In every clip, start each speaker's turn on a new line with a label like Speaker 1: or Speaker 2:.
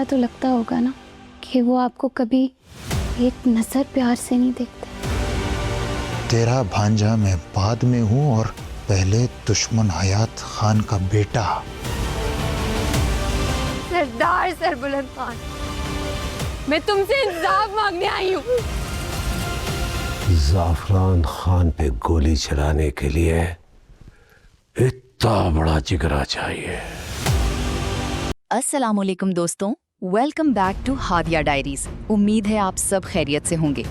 Speaker 1: तो लगता होगा ना कि वो आपको कभी एक नजर प्यार से नहीं देखते।
Speaker 2: तेरा भांजा मैं बाद में हूँ और पहले दुश्मन हयात खान का बेटा।
Speaker 3: सरदार सरबुलंद खान, मैं तुमसे इंसाफ मांगने आई हूँ।
Speaker 4: जाफरान खान पे गोली चलाने के लिए इतना बड़ा जिगरा चाहिए।
Speaker 5: अस्सलाम वालेकुम दोस्तों, welcome back to Hadia Diaries. उम्मीद है आप सब खैरियत से होंगे।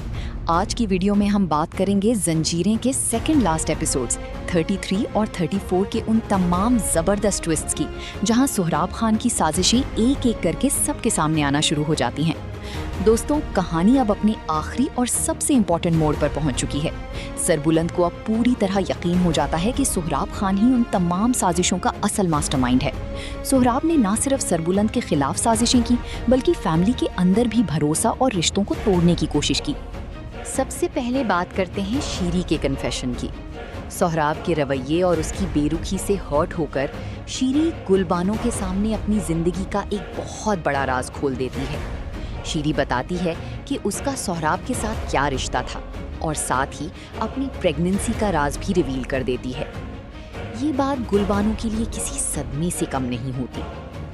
Speaker 5: आज की वीडियो में हम बात करेंगे जंजीरें के सेकंड लास्ट एपिसोड्स 33 और 34 के उन तमाम ज़बरदस्त ट्विस्ट्स की, जहां सोहराब खान की साजिशें एक एक करके सबके सामने आना शुरू हो जाती हैं। दोस्तों, कहानी अब अपने आखिरी और सबसे इम्पोर्टेंट मोड़ पर पहुंच चुकी है। सरबुलंद को अब पूरी तरह यकीन हो जाता है कि सोहराब खान ही उन तमाम साजिशों का असल मास्टरमाइंड है। सोहराब ने ना सिर्फ सरबुलंद के खिलाफ साजिशें की, बल्कि फैमिली के अंदर भी भरोसा और रिश्तों को तोड़ने की कोशिश की। सबसे पहले बात करते हैं शीरी के कन्फेशन की। सोहराब के रवैये और उसकी बेरुखी से हर्ट होकर शीरी गुलबानो के सामने अपनी जिंदगी का एक बहुत बड़ा राज खोल देती है। शीरी बताती है कि उसका सोहराब के साथ क्या रिश्ता था और साथ ही अपनी प्रेगनेंसी का राज भी रिवील कर देती है। ये बात गुलबानो के लिए किसी सदमे से कम नहीं होती।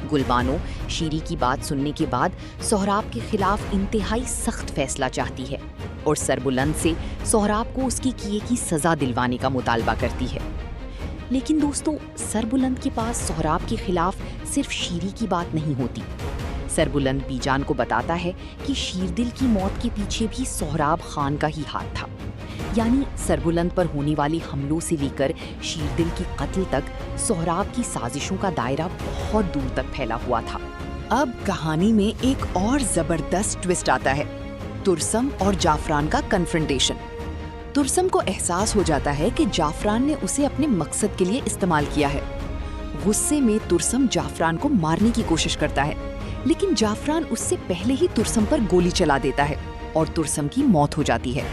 Speaker 5: गुलबानो शीरी की बात सुनने के बाद सोहराब के खिलाफ इंतहाई सख्त फैसला चाहती है और सरबुलंद से सोहराब को उसकी किए की सजा दिलवाने का मुतालबा करती है। लेकिन दोस्तों, सरबुलंद के पास सोहराब के खिलाफ सिर्फ शीरी की बात नहीं होती। सरबुलंद बीजान को बताता है कि शीरदिल की मौत के पीछे भी सोहराब खान का ही हाथ था। यानी सरबुलंद पर होने वाले हमलों से लेकर शीरदिल के कत्ल तक सोहराब की साजिशों का दायरा बहुत दूर तक फैला हुआ था। अब कहानी में एक और जबरदस्त ट्विस्ट आता है, तुरसम और जाफरान का कन्फ्रंटेशन। तुरसम को एहसास हो जाता है कि जाफरान ने उसे अपने मकसद के लिए इस्तेमाल किया है। गुस्से में तुरसम जाफरान को मारने की कोशिश करता है, लेकिन जाफरान उससे पहले ही तुरसम पर गोली चला देता है और तुरसम की मौत हो जाती है।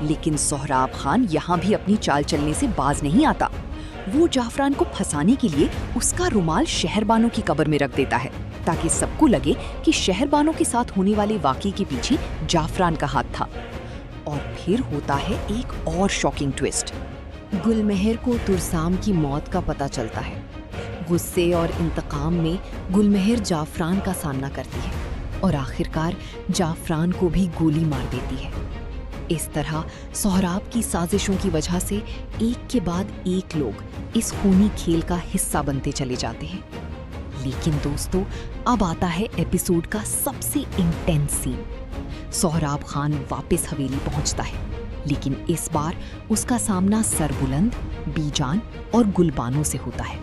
Speaker 5: लेकिन सोहराब खान यहाँ भी अपनी चाल चलने से बाज नहीं आता। वो जाफरान को फंसाने के लिए उसका रुमाल शहरबानो की कब्र में रख देता है, ताकि सबको लगे कि शहरबानो के साथ होने वाले वाक़ये के पीछे जाफरान का हाथ था। और फिर होता है एक और शॉकिंग ट्विस्ट। गुलमहर को तुरसाम की मौत का पता चलता है। गुस्से और इंतकाम में गुलमहर जाफरान का सामना करती है और आखिरकार जाफरान को भी गोली मार देती है। इस तरह सोहराब की साजिशों की वजह से एक के बाद एक लोग इस खूनी खेल का हिस्सा बनते चले जाते हैं। लेकिन दोस्तों, अब आता है एपिसोड का सबसे इंटेंस सीन। सोहराब खान वापस हवेली पहुंचता है, लेकिन इस बार उसका सामना सरबुलंद, बीजान और गुलबानो से होता है।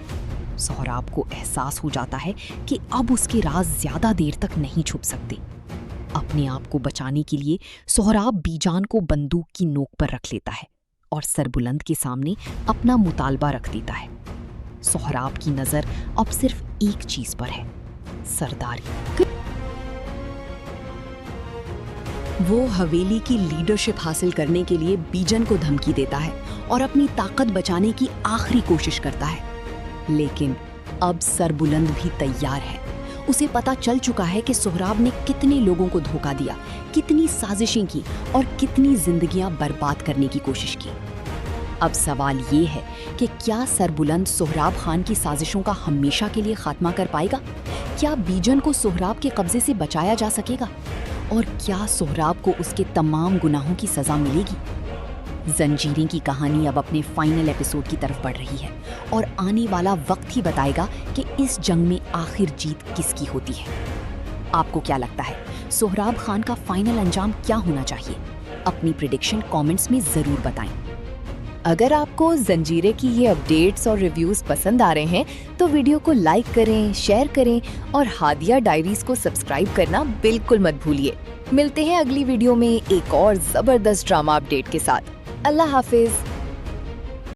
Speaker 5: सोहराब को एहसास हो जाता है कि अब उसके राज ज्यादा देर तक नहीं छुप सकते। अपने आप को बचाने के लिए सोहराब बीजान को बंदूक की नोक पर रख लेता है और सरबुलंद के सामने अपना मुतालबा रख देता है। सोहराब की नजर अब सिर्फ एक चीज पर है, सरदारी। वो हवेली की लीडरशिप हासिल करने के लिए बीजन को धमकी देता है और अपनी ताकत बचाने की आखिरी कोशिश करता है। लेकिन अब सरबुलंद भी तैयार है। उसे पता चल चुका है कि सोहराब ने कितने लोगों को धोखा दिया, कितनी साजिशें की और कितनी जिंदगियां बर्बाद करने की कोशिश की। अब सवाल ये है कि क्या सरबुलंद सोहराब खान की साजिशों का हमेशा के लिए खात्मा कर पाएगा? क्या बीजन को सोहराब के कब्जे से बचाया जा सकेगा? और क्या सोहराब को उसके तमाम गुनाहों की सजा मिलेगी? जंजीरें की कहानी अब अपने फाइनल एपिसोड की तरफ बढ़ रही है और आने वाला वक्त ही बताएगा कि इस जंग में आखिर जीत किसकी होती है। आपको क्या लगता है, सोहराब खान का फाइनल अंजाम क्या होना चाहिए? अपनी प्रेडिक्शन कमेंट्स में जरूर बताएं। अगर आपको जंजीरें की ये अपडेट्स और रिव्यूज पसंद आ रहे हैं तो वीडियो को लाइक करें, शेयर करें और हादिया डायरीज को सब्सक्राइब करना बिल्कुल मत भूलिए। मिलते हैं अगली वीडियो में एक और जबरदस्त ड्रामा अपडेट के साथ। अल्लाह हाफिज।